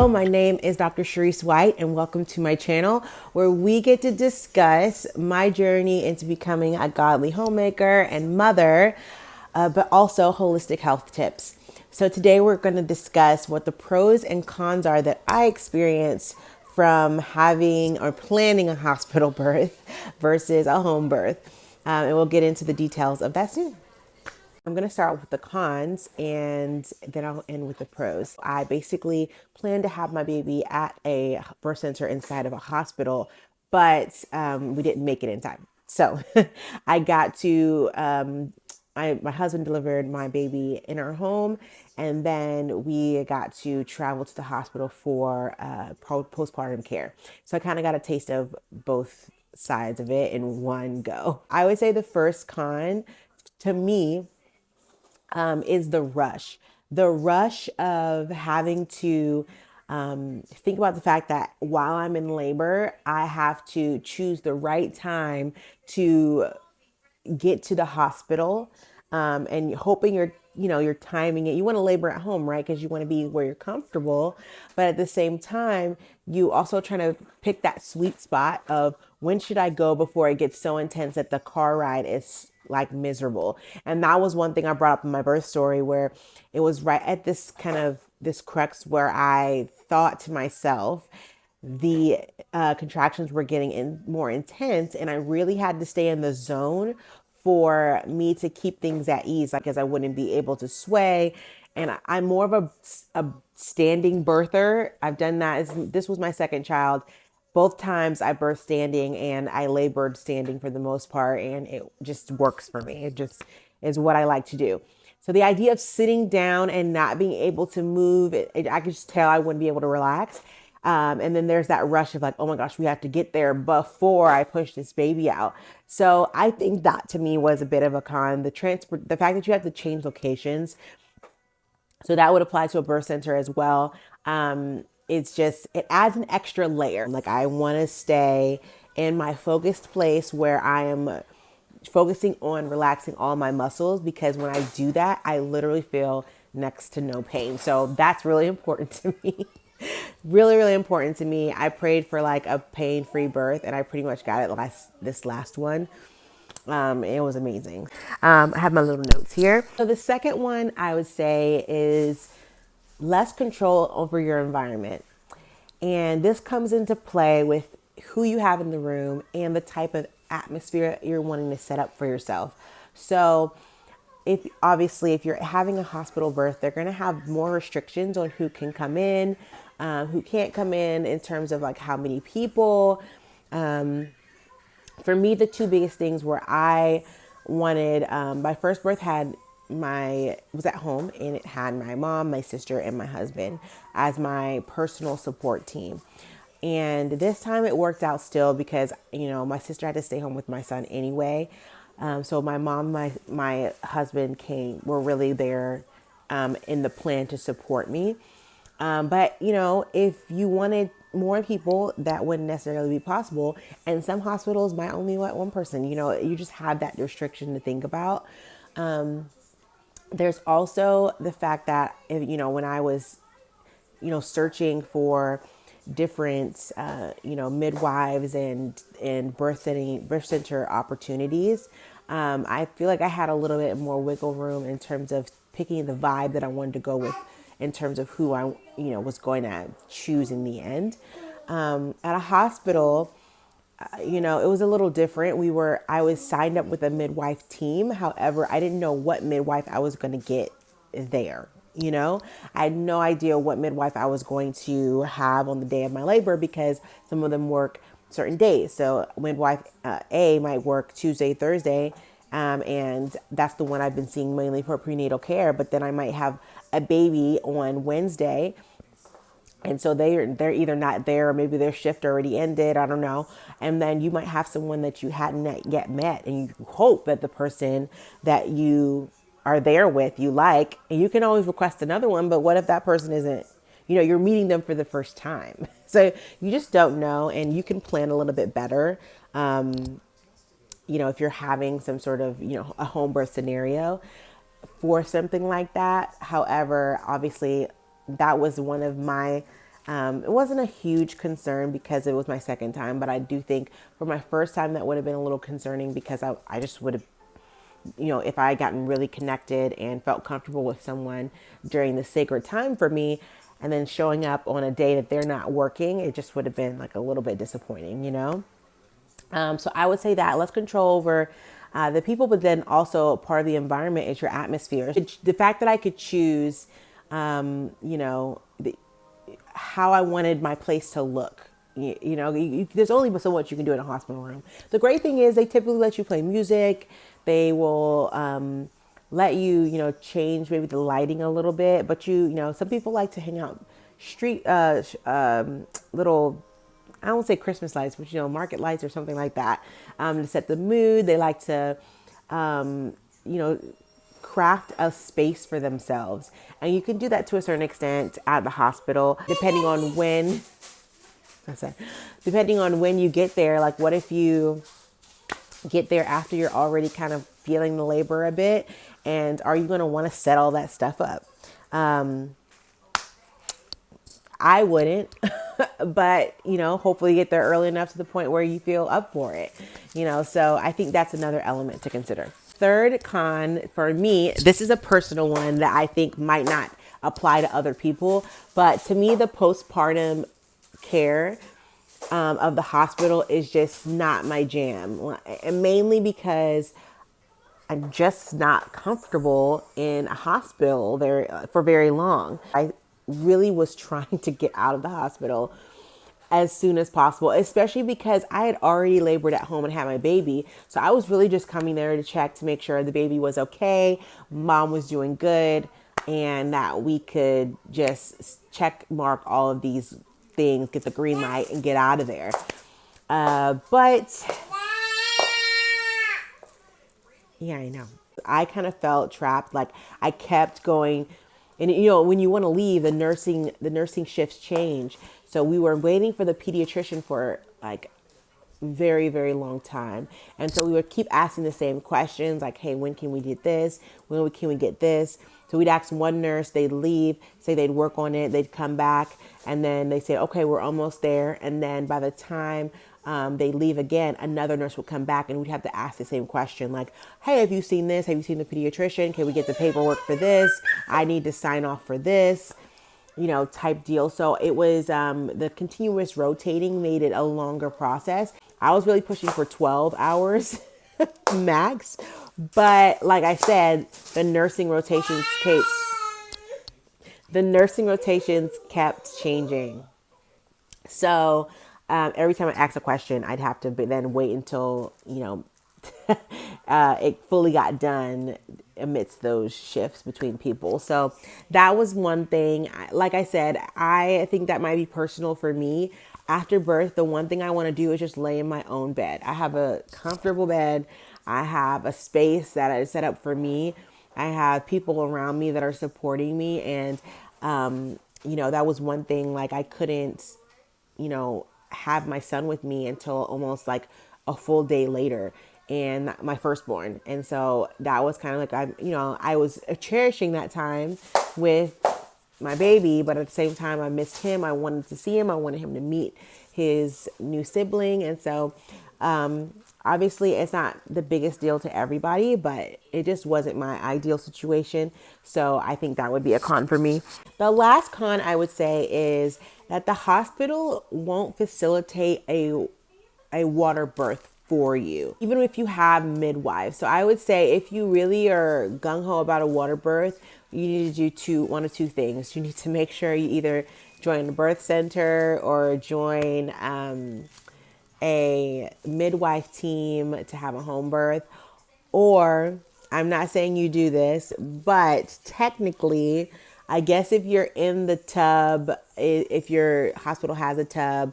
Hello, my name is Dr. Sharice White, and welcome to my channel where we get to discuss my journey into becoming a godly homemaker and mother, but also holistic health tips. So today we're going to discuss what the pros and cons are that I experienced from having or planning a hospital birth versus a home birth. And we'll get into the details of that soon. I'm going to start with the cons and then I'll end with the pros. I basically planned to have my baby at a birth center inside of a hospital, but we didn't make it in time. So I got to, my husband delivered my baby in our home, and then we got to travel to the hospital for postpartum care. So I kind of got a taste of both sides of it in one go. I would say the first con to me is the rush. The rush of having to think about the fact that while I'm in labor, I have to choose the right time to get to the hospital, and hoping you're timing it. You want to labor at home, right? Because you want to be where you're comfortable. But at the same time, you also trying to pick that sweet spot of when should I go before it gets so intense that the car ride is like miserable. And that was one thing I brought up in my birth story, where it was right at this crux where I thought to myself, the contractions were getting more intense, and I really had to stay in the zone for me to keep things at ease, like, as I wouldn't be able to sway. And I'm more of a standing birther. I've done that. This was my second child. Both times I birthed standing and I labored standing for the most part, and it just works for me. It just is what I like to do. So the idea of sitting down and not being able to move, I could just tell I wouldn't be able to relax. And then there's that rush of like, oh my gosh, we have to get there before I push this baby out. So I think that to me was a bit of a con. The fact that you have to change locations. So that would apply to a birth center as well. It adds an extra layer. Like, I want to stay in my focused place where I am focusing on relaxing all my muscles, because when I do that, I literally feel next to no pain. So that's really important to me. Really, really important to me. I prayed for like a pain-free birth, and I pretty much got it this last one. It was amazing. I have my little notes here. So the second one I would say is less control over your environment. And this comes into play with who you have in the room and the type of atmosphere you're wanting to set up for yourself. So if you're having a hospital birth, they're going to have more restrictions on who can come in, who can't come in terms of like how many people. For me, the two biggest things were I wanted, my first birth was at home, and it had my mom, my sister, and my husband as my personal support team. And this time it worked out still because, my sister had to stay home with my son anyway. So my mom, my husband were really there in the plan to support me. But if you wanted more people, that wouldn't necessarily be possible. And some hospitals might only let one person, you just have that restriction to think about. There's also the fact that, when I was, searching for different, midwives and birth center opportunities, I feel like I had a little bit more wiggle room in terms of picking the vibe that I wanted to go with in terms of who I, was going to choose in the end. At a hospital, it was a little different. I was signed up with a midwife team. However, I didn't know what midwife I was going to get there. I had no idea what midwife I was going to have on the day of my labor, because some of them work certain days. So midwife A might work Tuesday, Thursday, and that's the one I've been seeing mainly for prenatal care. But then I might have a baby on Wednesday, and so they're either not there, or maybe their shift already ended. I don't know. And then you might have someone that you hadn't yet met, and you hope that the person that you are there with you like, and you can always request another one. But what if that person isn't? You're meeting them for the first time, so you just don't know, and you can plan a little bit better. If you're having some sort of a home birth scenario for something like that. However, obviously, that was one of my It wasn't a huge concern because it was my second time, but I do think for my first time that would have been a little concerning because I just would have, if I had gotten really connected and felt comfortable with someone during the sacred time for me, and then showing up on a day that they're not working, it just would have been like a little bit disappointing. So I would say that less control over the people, but then also part of the environment is your atmosphere. The fact that I could choose, how I wanted my place to look. There's only so much you can do in a hospital room. The great thing is they typically let you play music. They will let you, change maybe the lighting a little bit. But some people like to hang out street, little, I don't say Christmas lights, but market lights or something like that, to set the mood. They like to, you know, craft a space for themselves, and you can do that to a certain extent at the hospital, depending on when. Depending on when you get there. Like, what if you get there after you're already kind of feeling the labor a bit, and are you going to want to set all that stuff up? I wouldn't, but hopefully you get there early enough to the point where you feel up for it. So I think that's another element to consider. Third con for me, this is a personal one that I think might not apply to other people, but to me, the postpartum care of the hospital is just not my jam, and mainly because I'm just not comfortable in a hospital there for very long. I really was trying to get out of the hospital as soon as possible, especially because I had already labored at home and had my baby. So I was really just coming there to check to make sure the baby was okay, mom was doing good, and that we could just check mark all of these things, get the green light, and get out of there. But yeah, I know. I kind of felt trapped. Like, I kept going, and when you want to leave, the nursing shifts change. So we were waiting for the pediatrician for like very, very long time. And so we would keep asking the same questions like, hey, when can we get this? When can we get this? So we'd ask one nurse, they'd leave, say they'd work on it, they'd come back, and then they say, okay, we're almost there. And then by the time they leave again, another nurse would come back, and we'd have to ask the same question like, hey, have you seen this? Have you seen the pediatrician? Can we get the paperwork for this? I need to sign off for this, type deal. So it was the continuous rotating made it a longer process. I was really pushing for 12 hours max. But like I said, the nursing rotations kept changing. So every time I asked a question, I'd have to then wait until, it fully got done amidst those shifts between people. So that was one thing. Like I said, I think that might be personal for me. After birth, the one thing I want to do is just lay in my own bed. I have a comfortable bed. I have a space that is set up for me. I have people around me that are supporting me. And, that was one thing. Like, I couldn't, have my son with me until almost like a full day later, and my firstborn. And so that was kind of like, I was cherishing that time with my baby, but at the same time, I missed him. I wanted to see him. I wanted him to meet his new sibling. And so, obviously it's not the biggest deal to everybody, but it just wasn't my ideal situation. So I think that would be a con for me. The last con I would say is that the hospital won't facilitate a water birth for you, even if you have midwives. So I would say if you really are gung-ho about a water birth, you need to do one of two things. You need to make sure you either join a birth center or join a midwife team to have a home birth. Or, I'm not saying you do this, but technically, I guess if you're in the tub, if your hospital has a tub,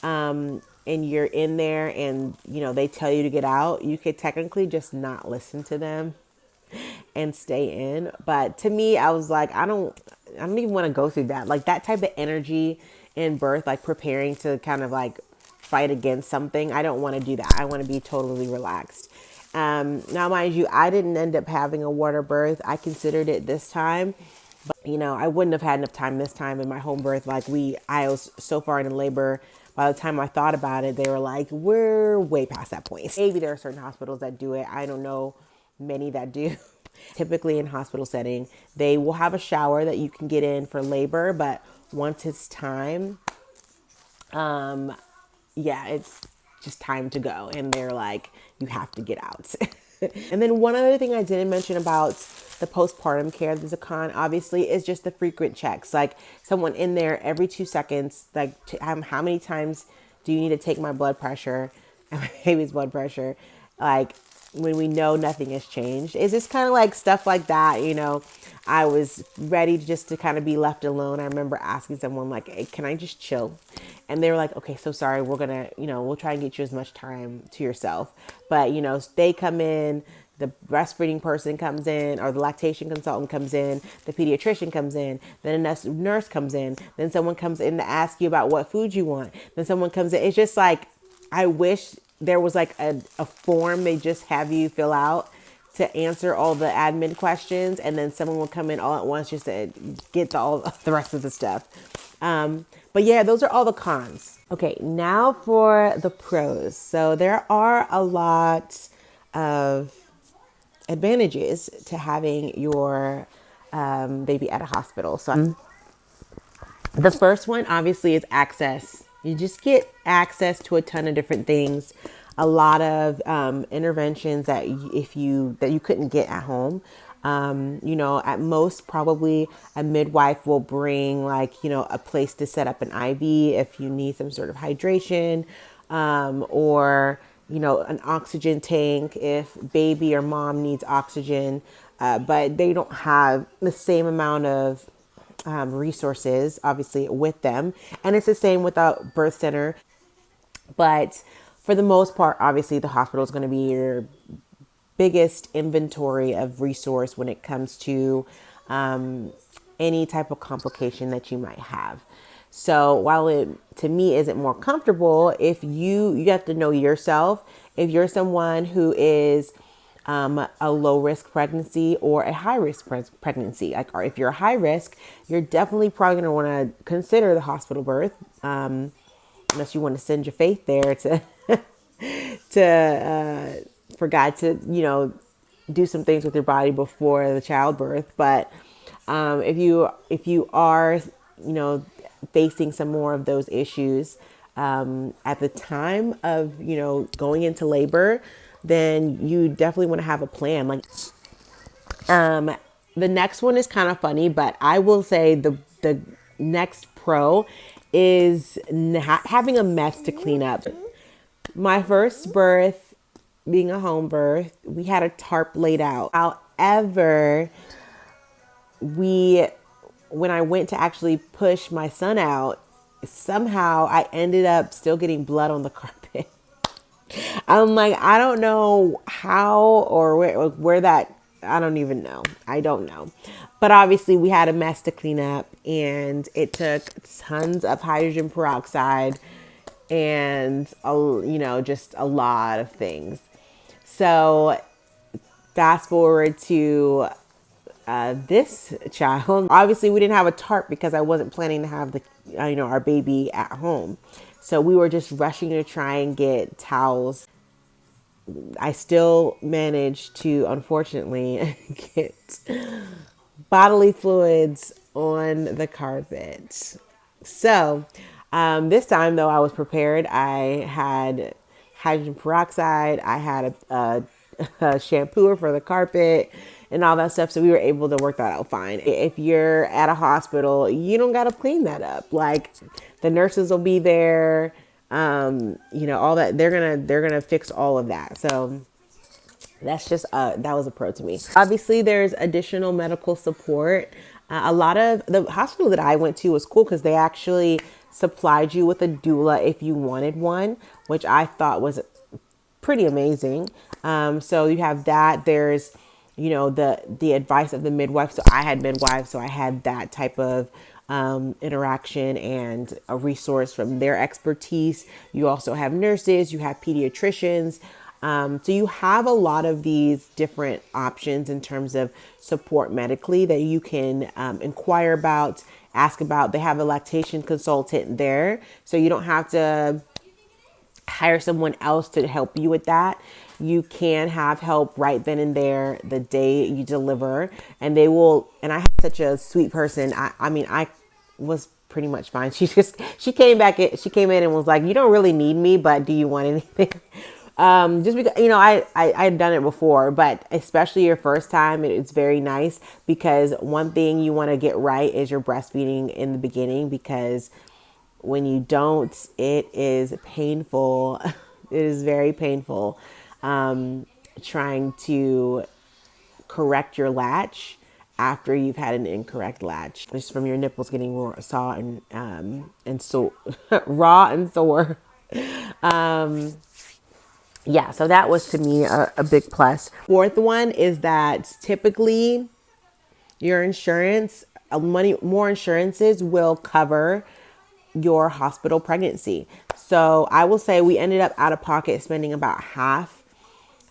and you're in there and, they tell you to get out, you could technically just not listen to them and stay in. But to me, I was like, I don't even want to go through that. Like, that type of energy in birth, like preparing to kind of like fight against something. I don't want to do that. I want to be totally relaxed. Now, mind you, I didn't end up having a water birth. I considered it this time, I wouldn't have had enough time this time in my home birth. I was so far into labor. By the time I thought about it, they were like, we're way past that point. Maybe there are certain hospitals that do it. I don't know many that do. Typically in hospital setting, they will have a shower that you can get in for labor, but once it's time, yeah, it's just time to go. And they're like, you have to get out. And then one other thing I didn't mention about the postpartum care that's a con, obviously, is just the frequent checks. Like someone in there every 2 seconds, like how many times do you need to take my blood pressure and my baby's blood pressure? Like when we know nothing has changed. It's just kind of like stuff like that. I was ready just to kind of be left alone. I remember asking someone like, hey, can I just chill? And they were like, okay, so sorry, we're gonna, we'll try and get you as much time to yourself. But, they come in, the breastfeeding person comes in, or the lactation consultant comes in, the pediatrician comes in, then a nurse comes in, then someone comes in to ask you about what food you want. Then someone comes in. It's just like, I wish there was like a form they just have you fill out to answer all the admin questions, and then someone will come in all at once just to get all the rest of the stuff. But yeah, those are all the cons. Okay, now for the pros. So there are a lot of advantages to having your baby at a hospital. So the first one obviously is access. You just get access to a ton of different things, a lot of interventions that you couldn't get at home. At most probably a midwife will bring a place to set up an IV if you need some sort of hydration, or an oxygen tank if baby or mom needs oxygen, but they don't have the same amount of resources obviously with them. And it's the same with a birth center. But for the most part, obviously the hospital is going to be your biggest inventory of resource when it comes to any type of complication that you might have. So while it to me isn't more comfortable, if you have to know yourself, if you're someone who is a low risk pregnancy or a high risk pregnancy, or if you're high risk, you're definitely probably going to want to consider the hospital birth, unless you want to send your faith there to for God to do some things with your body before the childbirth. But if you are facing some more of those issues at the time of going into labor, then you definitely want to have a plan. The next one is kind of funny, but I will say the next pro is having a mess to clean up. My first birth, being a home birth, we had a tarp laid out. However, when I went to actually push my son out, somehow I ended up still getting blood on the carpet. I'm like, I don't know how or where that, I don't even know. I don't know. But obviously we had a mess to clean up, and it took tons of hydrogen peroxide and, just a lot of things. So fast forward to this child. Obviously we didn't have a tarp because I wasn't planning to have our baby at home. So we were just rushing to try and get towels. I still managed to, unfortunately, get bodily fluids on the carpet. So this time, though, I was prepared. I had hydrogen peroxide. I had a shampooer for the carpet and all that stuff. So we were able to work that out fine. If you're at a hospital, you don't got to clean that up. Like the nurses will be there. All that they're gonna fix all of that. So that's just that was a pro to me. Obviously, there's additional medical support. A lot of the hospital that I went to was cool because they actually supplied you with a doula if you wanted one, which I thought was pretty amazing. So you have that. There's the advice of the midwife. So I had midwife, so I had that type of interaction and a resource from their expertise. You also have nurses, you have pediatricians. So you have a lot of these different options in terms of support medically that you can inquire about, ask about. They have a lactation consultant there, so you don't have to hire someone else to help you with that. You can have help right then and there the day you deliver, and they will. And I have such a sweet person. I mean, I was pretty much fine. She came in and was like, "You don't really need me, but do you want anything?" Just because, I'd done it before, but especially your first time, it's very nice because one thing you want to get right is your breastfeeding in the beginning, because when you don't, it is painful. It is very painful, trying to correct your latch after you've had an incorrect latch, just from your nipples getting raw and so raw and sore. Yeah, so that was to me a big plus. Fourth one is that typically your insurance, more insurances will cover your hospital pregnancy. So I will say we ended up out of pocket spending about half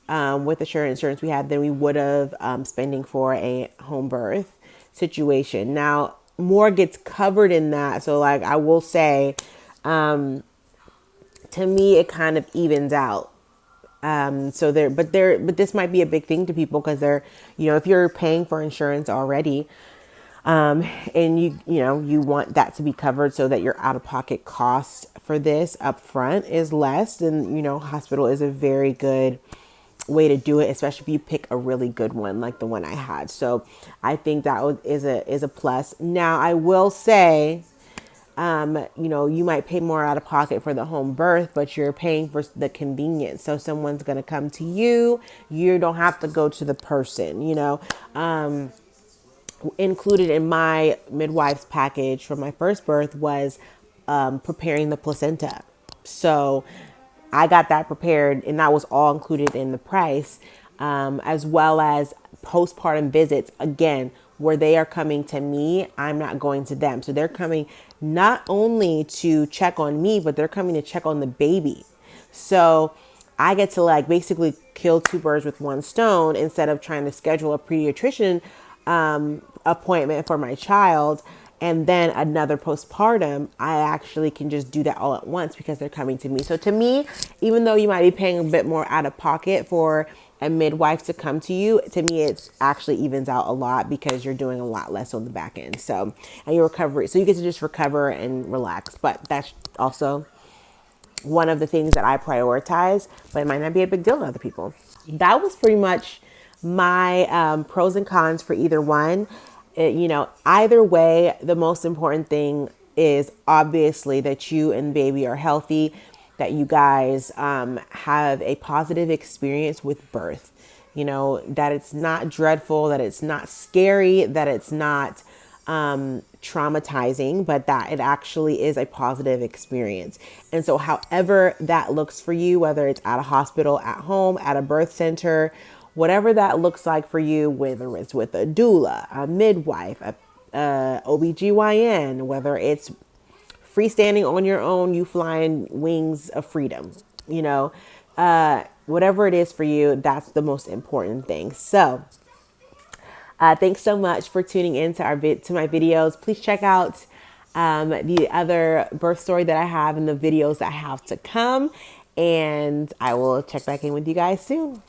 with the insurance we had than we would have spending for a home birth situation. Now, more gets covered in that. So like I will say, to me, it kind of evens out. But this might be a big thing to people because if you're paying for insurance already, and you want that to be covered so that your out of pocket cost for this up front is less, then, hospital is a very good way to do it, especially if you pick a really good one like the one I had. So I think that is a plus. Now I will say, you might pay more out of pocket for the home birth, but you're paying for the convenience. So someone's going to come to you. You don't have to go to the person, included in my midwife's package for my first birth was preparing the placenta. So I got that prepared, and that was all included in the price, as well as postpartum visits, again, where they are coming to me. I'm not going to them. So they're coming not only to check on me, but they're coming to check on the baby. So I get to basically kill two birds with one stone. Instead of trying to schedule a pediatrician appointment for my child and then another postpartum, I actually can just do that all at once because they're coming to me. So to me, even though you might be paying a bit more out of pocket for a midwife to come to you, to me, it's actually evens out a lot because you're doing a lot less on the back end. So, and your recovery, so you get to just recover and relax. But that's also one of the things that I prioritize, but it might not be a big deal to other people. That was pretty much my pros and cons for either one. Either way, the most important thing is obviously that you and baby are healthy, that you guys have a positive experience with birth, that it's not dreadful, that it's not scary, that it's not traumatizing, but that it actually is a positive experience. And so however that looks for you, whether it's at a hospital, at home, at a birth center, whatever that looks like for you, whether it's with a doula, a midwife, a OBGYN, whether it's freestanding on your own, you flying wings of freedom, whatever it is for you, that's the most important thing. So thanks so much for tuning in to my videos. Please check out the other birth story that I have and the videos that I have to come. And I will check back in with you guys soon.